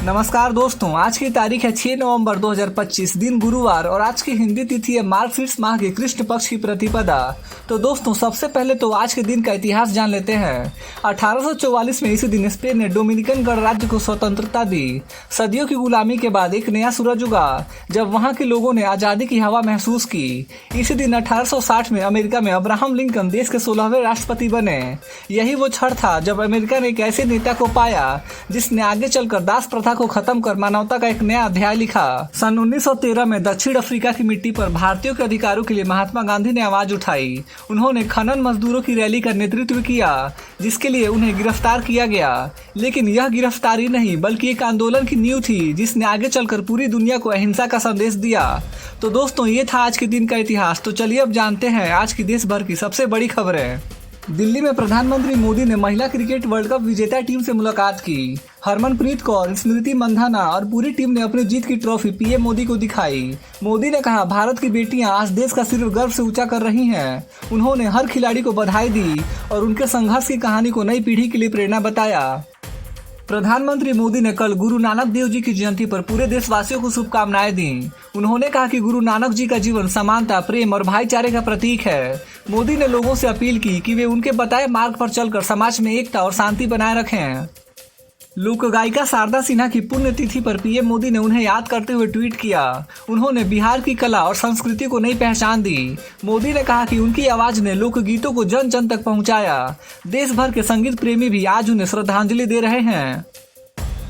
नमस्कार दोस्तों, आज की तारीख है 6 नवंबर 2025, दिन गुरुवार और आज की हिंदी तिथि है मार्गशीर्ष माह के कृष्ण पक्ष की प्रतिपदा। तो दोस्तों, सबसे पहले तो आज के दिन का इतिहास जान लेते हैं। 1844 में इसी दिन स्पेन ने डोमिनिकन गणराज्य को स्वतंत्रता दी। सदियों की गुलामी के बाद एक नया सूरज उगा जब वहां के लोगों ने आजादी की हवा महसूस की। इसी दिन 1860 में अमेरिका में अब्राहम लिंकन देश के 16वें राष्ट्रपति बने। यही वो क्षण था जब अमेरिका ने एक ऐसे नेता को पाया जिसने आगे चलकर दास प्रथा को खत्म कर मानवता का एक नया अध्याय लिखा। सन 1913 में दक्षिण अफ्रीका की मिट्टी पर भारतीयों के अधिकारों के लिए महात्मा गांधी ने आवाज उठाई। उन्होंने खनन मजदूरों की रैली का नेतृत्व किया जिसके लिए उन्हें गिरफ्तार किया गया। लेकिन यह गिरफ्तारी नहीं बल्कि एक आंदोलन की नींव थी जिसने आगे चलकर पूरी दुनिया को अहिंसा का संदेश दिया। तो दोस्तों, ये था आज के दिन का इतिहास। तो चलिए अब जानते हैं आज की देश भर की सबसे बड़ी खबरें। दिल्ली में प्रधानमंत्री मोदी ने महिला क्रिकेट वर्ल्ड कप विजेता टीम से मुलाकात की। हरमनप्रीत कौर, स्मृति मंधाना और पूरी टीम ने अपनी जीत की ट्रॉफी पीएम मोदी को दिखाई। मोदी ने कहा, भारत की बेटियां आज देश का सिर गर्व से ऊंचा कर रही हैं। उन्होंने हर खिलाड़ी को बधाई दी और उनके संघर्ष की कहानी को नई पीढ़ी के लिए प्रेरणा बताया। प्रधानमंत्री मोदी ने कल गुरु नानक देव जी की जयंती पर पूरे देशवासियों को शुभकामनाएं दी। उन्होंने कहा कि गुरु नानक जी का जीवन समानता, प्रेम और भाईचारे का प्रतीक है। मोदी ने लोगों से अपील की कि वे उनके बताए मार्ग पर चलकर समाज में एकता और शांति बनाए रखें। लोक गायिका शारदा सिन्हा की पुण्यतिथि पर पीएम मोदी ने उन्हें याद करते हुए ट्वीट किया। उन्होंने बिहार की कला और संस्कृति को नई पहचान दी। मोदी ने कहा कि उनकी आवाज ने लोकगीतों को जन जन तक पहुंचाया। देश भर के संगीत प्रेमी भी आज उन्हें श्रद्धांजलि दे रहे हैं।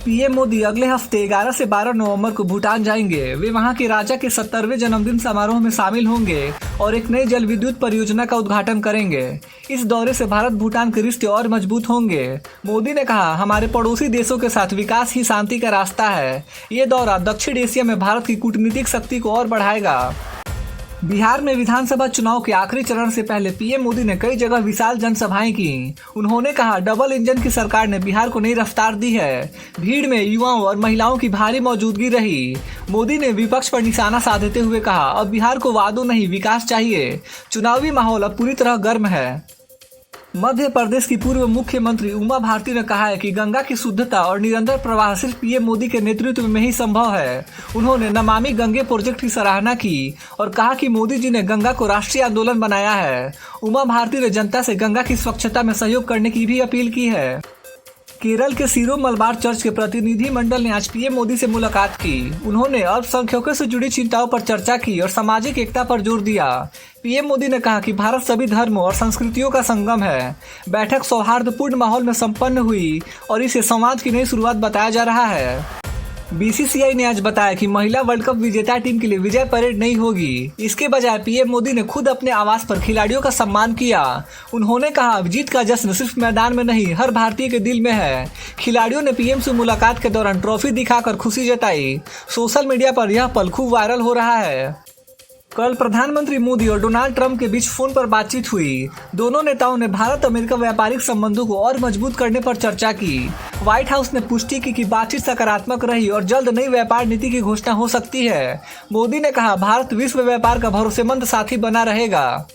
पीएम मोदी अगले हफ्ते 11 से 12 नवंबर को भूटान जाएंगे। वे वहां के राजा के 70वें जन्मदिन समारोह में शामिल होंगे और एक नई जल विद्युत परियोजना का उद्घाटन करेंगे। इस दौरे से भारत भूटान के रिश्ते और मजबूत होंगे। मोदी ने कहा, हमारे पड़ोसी देशों के साथ विकास ही शांति का रास्ता है। ये दौरा दक्षिण एशिया में भारत की कूटनीतिक शक्ति को और बढ़ाएगा। बिहार में विधानसभा चुनाव के आखिरी चरण से पहले पीएम मोदी ने कई जगह विशाल जनसभाएं की। उन्होंने कहा, डबल इंजन की सरकार ने बिहार को नई रफ्तार दी है। भीड़ में युवाओं और महिलाओं की भारी मौजूदगी रही। मोदी ने विपक्ष पर निशाना साधते हुए कहा, अब बिहार को वादों नहीं विकास चाहिए। चुनावी माहौल अब पूरी तरह गर्म है। मध्य प्रदेश की पूर्व मुख्यमंत्री उमा भारती ने कहा है कि गंगा की शुद्धता और निरंतर प्रवाह सिर्फ पीएम मोदी के नेतृत्व में ही संभव है। उन्होंने नमामि गंगे प्रोजेक्ट की सराहना की और कहा कि मोदी जी ने गंगा को राष्ट्रीय आंदोलन बनाया है। उमा भारती ने जनता से गंगा की स्वच्छता में सहयोग करने की भी अपील की है। केरल के सीरो मलबार चर्च के प्रतिनिधि मंडल ने आज पीएम मोदी से मुलाकात की। उन्होंने अल्पसंख्यकों से जुड़ी चिंताओं पर चर्चा की और सामाजिक एकता पर जोर दिया। पीएम मोदी ने कहा कि भारत सभी धर्मों और संस्कृतियों का संगम है। बैठक सौहार्दपूर्ण माहौल में संपन्न हुई और इसे संवाद की नई शुरुआत बताया जा रहा है। बीसीसीआई ने आज बताया कि महिला वर्ल्ड कप विजेता टीम के लिए विजय परेड नहीं होगी। इसके बजाय पीएम मोदी ने खुद अपने आवास पर खिलाड़ियों का सम्मान किया। उन्होंने कहा, जीत का जश्न सिर्फ मैदान में नहीं, हर भारतीय के दिल में है। खिलाड़ियों ने पीएम से मुलाकात के दौरान ट्रॉफी दिखाकर खुशी जताई। सोशल मीडिया पर यह पल खूब वायरल हो रहा है। कल प्रधानमंत्री मोदी और डोनाल्ड ट्रंप के बीच फोन पर बातचीत हुई। दोनों नेताओं ने भारत अमेरिका व्यापारिक संबंधों को और मजबूत करने पर चर्चा की। व्हाइट हाउस ने पुष्टि की कि बातचीत सकारात्मक रही और जल्द नई व्यापार नीति की घोषणा हो सकती है। मोदी ने कहा, भारत विश्व व्यापार का भरोसेमंद साथी बना रहेगा।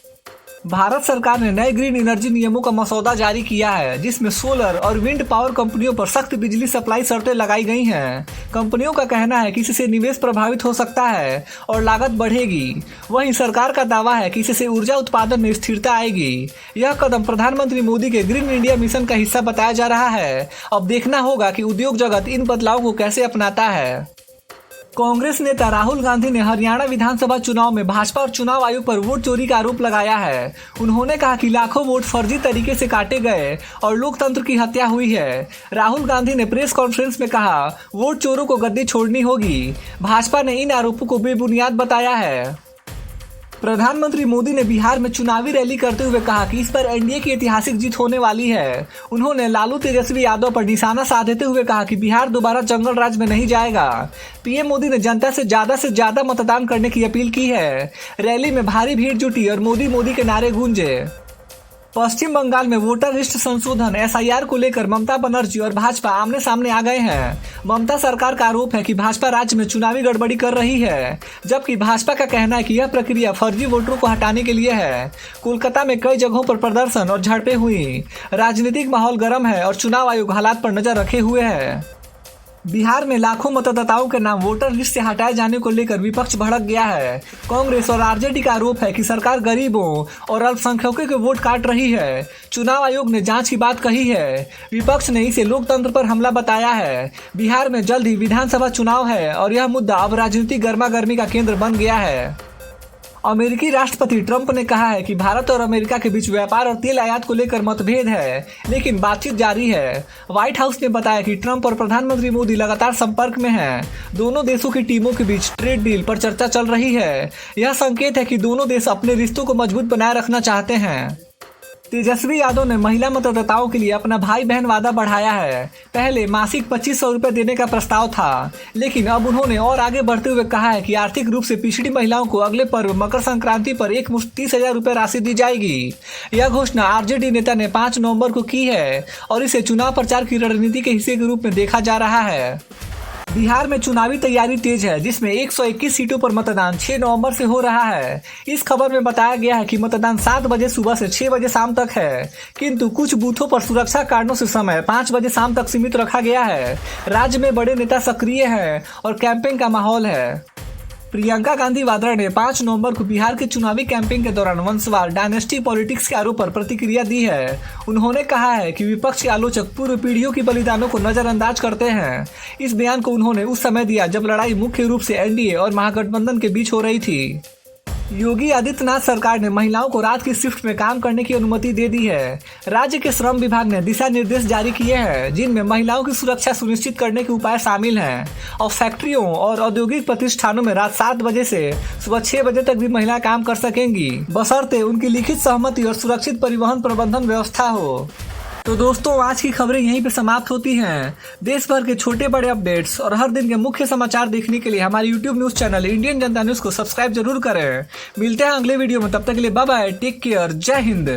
भारत सरकार ने नए ग्रीन एनर्जी नियमों का मसौदा जारी किया है जिसमें सोलर और विंड पावर कंपनियों पर सख्त बिजली सप्लाई शर्तें लगाई गई हैं। कंपनियों का कहना है कि इससे निवेश प्रभावित हो सकता है और लागत बढ़ेगी। वहीं सरकार का दावा है कि इससे ऊर्जा उत्पादन में स्थिरता आएगी। यह कदम प्रधानमंत्री मोदी के ग्रीन इंडिया मिशन का हिस्सा बताया जा रहा है। अब देखना होगा कि उद्योग जगत इन बदलावों को कैसे अपनाता है। कांग्रेस नेता राहुल गांधी ने हरियाणा विधानसभा चुनाव में भाजपा और चुनाव आयोग पर वोट चोरी का आरोप लगाया है। उन्होंने कहा कि लाखों वोट फर्जी तरीके से काटे गए और लोकतंत्र की हत्या हुई है। राहुल गांधी ने प्रेस कॉन्फ्रेंस में कहा, वोट चोरों को गद्दी छोड़नी होगी। भाजपा ने इन आरोपों को बेबुनियाद बताया है। प्रधानमंत्री मोदी ने बिहार में चुनावी रैली करते हुए कहा कि इस बार एनडीए की ऐतिहासिक जीत होने वाली है। उन्होंने लालू तेजस्वी यादव पर निशाना साधते हुए कहा कि बिहार दोबारा जंगल राज में नहीं जाएगा। पीएम मोदी ने जनता से ज्यादा मतदान करने की अपील की है। रैली में भारी भीड़ जुटी और मोदी मोदी के नारे गूंजे। पश्चिम बंगाल में वोटर लिस्ट संशोधन एसआईआर को लेकर ममता बनर्जी और भाजपा आमने सामने आ गए हैं। ममता सरकार का आरोप है कि भाजपा राज्य में चुनावी गड़बड़ी कर रही है, जबकि भाजपा का कहना है कि यह प्रक्रिया फर्जी वोटरों को हटाने के लिए है। कोलकाता में कई जगहों पर प्रदर्शन और झड़पें हुई। राजनीतिक माहौल गर्म है और चुनाव आयोग हालात पर नजर रखे हुए है। बिहार में लाखों मतदाताओं के नाम वोटर लिस्ट से हटाए जाने को लेकर विपक्ष भड़क गया है। कांग्रेस और आरजेडी का आरोप है कि सरकार गरीबों और अल्पसंख्यकों के वोट काट रही है। चुनाव आयोग ने जांच की बात कही है। विपक्ष ने इसे लोकतंत्र पर हमला बताया है। बिहार में जल्द ही विधानसभा चुनाव है और यह मुद्दा अब राजनीतिक गर्मागर्मी का केंद्र बन गया है। अमेरिकी राष्ट्रपति ट्रंप ने कहा है कि भारत और अमेरिका के बीच व्यापार और तेल आयात को लेकर मतभेद है, लेकिन बातचीत जारी है। व्हाइट हाउस ने बताया कि ट्रंप और प्रधानमंत्री मोदी लगातार संपर्क में हैं। दोनों देशों की टीमों के बीच ट्रेड डील पर चर्चा चल रही है। यह संकेत है कि दोनों देश अपने रिश्तों को मजबूत बनाए रखना चाहते हैं। तेजस्वी यादव ने महिला मतदाताओं के लिए अपना भाई बहन वादा बढ़ाया है। पहले मासिक 2500 रुपए देने का प्रस्ताव था, लेकिन अब उन्होंने और आगे बढ़ते हुए कहा है कि आर्थिक रूप से पिछड़ी महिलाओं को अगले पर्व मकर संक्रांति पर एक मुश्त 30,000 रुपए राशि दी जाएगी। यह घोषणा आरजेडी नेता ने 5 नवंबर को की है और इसे चुनाव प्रचार की रणनीति के हिस्से के रूप में देखा जा रहा है। बिहार में चुनावी तैयारी तेज है, जिसमें 121 सीटों पर मतदान 6 नवंबर से हो रहा है। इस खबर में बताया गया है कि मतदान 7 बजे सुबह से 6 बजे शाम तक है, किंतु कुछ बूथों पर सुरक्षा कारणों से समय 5 बजे शाम तक सीमित रखा गया है। राज्य में बड़े नेता सक्रिय हैं और कैंपेन का माहौल है। प्रियंका गांधी वाड्रा ने 5 नवंबर को बिहार के चुनावी कैंपेन के दौरान वंशवाद डायनेस्टी पॉलिटिक्स के आरोप पर प्रतिक्रिया दी है। उन्होंने कहा है कि विपक्ष के आलोचक पूर्व पीढ़ियों की बलिदानों को नजरअंदाज करते हैं। इस बयान को उन्होंने उस समय दिया जब लड़ाई मुख्य रूप से एनडीए और महागठबंधन के बीच हो रही थी। योगी आदित्यनाथ सरकार ने महिलाओं को रात की शिफ्ट में काम करने की अनुमति दे दी है। राज्य के श्रम विभाग ने दिशा निर्देश जारी किए हैं, जिनमें महिलाओं की सुरक्षा सुनिश्चित करने के उपाय शामिल हैं और फैक्ट्रियों और औद्योगिक प्रतिष्ठानों में रात 7 बजे से सुबह 6 बजे तक भी महिलाएं काम कर सकेंगी, बशर्ते उनकी लिखित सहमति और सुरक्षित परिवहन प्रबंधन व्यवस्था हो। तो दोस्तों, आज की खबरें यहीं पे समाप्त होती हैं। देश भर के छोटे बड़े अपडेट्स और हर दिन के मुख्य समाचार देखने के लिए हमारे यूट्यूब न्यूज चैनल इंडियन जनता न्यूज को सब्सक्राइब जरूर करें। मिलते हैं अगले वीडियो में, तब तक के लिए बाय बाय, टेक केयर, जय हिंद।